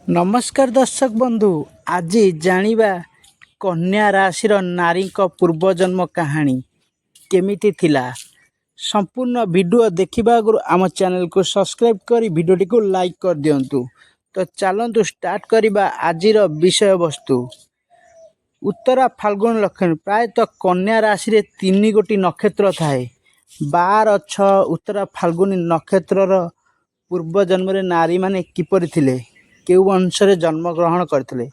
नमस्कार दर्शक बंधु, आज जानिबा कन्या राशि नारी पूर्वजन्म कहानी केमिति थिला। संपूर्ण वीडियो देखिबा आगु आम चैनल को सब्सक्राइब करी वीडियो को लाइक कर दियंतु। तो चलंतु स्टार्ट करिबा आजिर विषय वस्तु। उत्तरा फाल्गुन लक्षण प्रायतः कन्या राशि रे 3 गोटी नक्षत्र थाए। 12 6 उत्तरा फाल्गुनी नक्षत्र पूर्व जन्म रे नारी माने किपरि थिले, केउ वंशरे जन्म ग्रहण करथिले।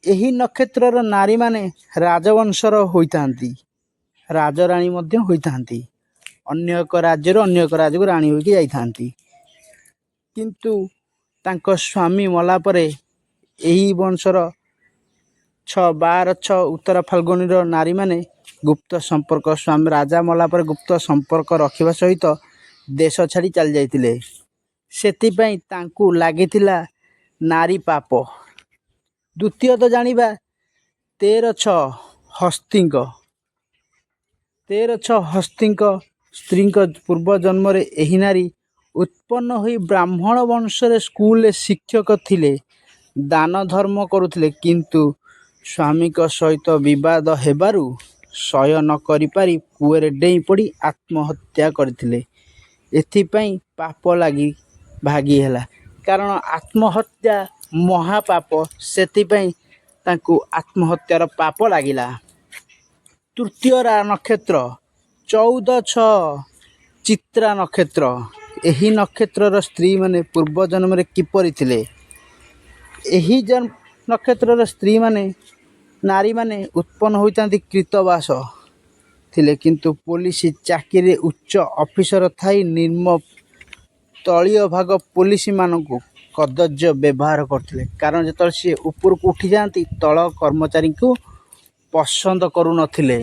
एही नक्षत्रर नारी माने राजवंशर होइतांती, राजराणी मध्य होइतांती। अन्य एक राज्यर अन्य एक राज्य को राणी होइके जाइतांती। किंतु तांको स्वामी मला परे एही वंशर 6 12 6 उत्तर फाल्गुनी नारी माने गुप्त संपर्क, स्वामी राजा मला पर गुप्त संपर्क रखिबा सहित देश छाड़ी चल जाइतिले। सेतिपई तांकू लागितिला नारी पाप। द्वितीय तो जानिबा 13 6 हस्तिंक 13 6 हस्तिंक स्त्री पूर्व जन्म रे एही नारी उत्पन्न होई ब्राह्मण वंश रे स्कूल शिक्षक थिले, दान धर्म करुथिले। किंतु स्वामी को सहित विवाद हेबारु सह्य न करि पारि कुएरे डेई पड़ी आत्महत्या करथिले। एथिपई पाप लागी भागी हैला, कारण आत्महत्या महापाप। सेतिपई तांकू आत्महत्यार पाप लागिला। तृतीय नक्षत्र 14 6 चित्रा नक्षत्र। एही नक्षत्रर स्त्री माने पूर्व जन्म रे किपरि थिले। एही नक्षत्रर स्त्री माने नारी माने उत्पन्न होइतांती कृतवास थिले, किंतु पुलिस चाकरी उच्च ऑफिसर थाई निर्म तलीय भाग पुलिस मानकू कदर्य व्यवहार करथिले। कारण जतल सी ऊपर को उठी जाती तल कर्मचारी को पसंद करू नथिले,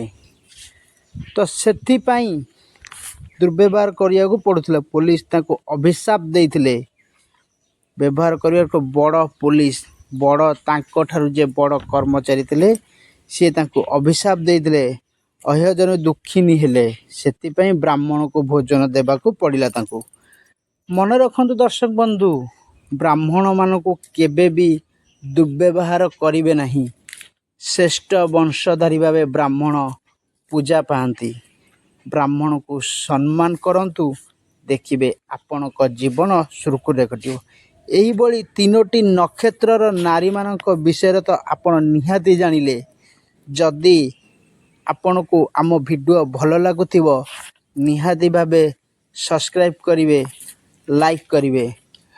तो सेथिपई दुर्व्यवहार करिया को पड़ुथिला। पुलिस ताको अभिशाप देइथिले व्यवहार करिया को। बड़ पुलिस बड़ तांको ठारू जे बड़ कर्मचारी थिले से ताको अभिशाप देइथिले, अहजन दुखिनी हेले। सेतिपई ब्राह्मण को भोजन देबा को पड़िला तांको। मन रखंतु दर्शक बंधु, ब्राह्मण मानकू केबे भी दुर्व्यवहार करिवे नहीं। श्रेष्ठ वंशधारी भावे ब्राह्मण पूजा पाती। ब्राह्मण को सम्मान करंतु, देखिबे आपनक जीवन सुरखुरे कटियो। एही बळी तीनोटी नक्षत्रर नारी मानक विषय तो आपण निहाती जानिले। जदि आपनकू आम वीडियो भल लागुथिबो निहाती भावे सब्सक्राइब करिवे, लाइक करिवे।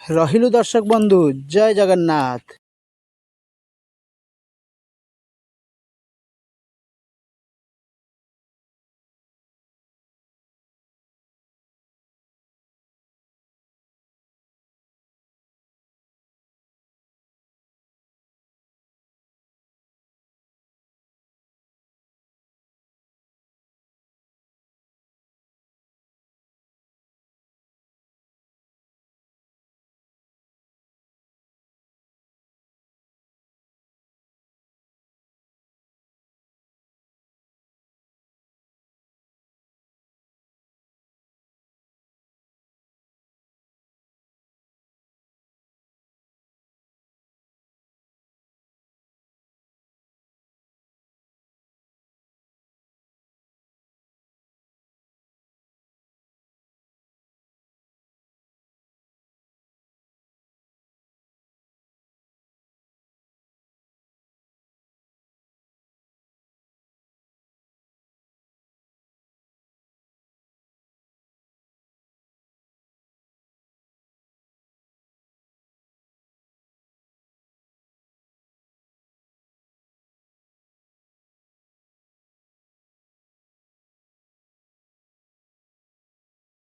रहिलु दर्शक बंधु, जय जगन्नाथ।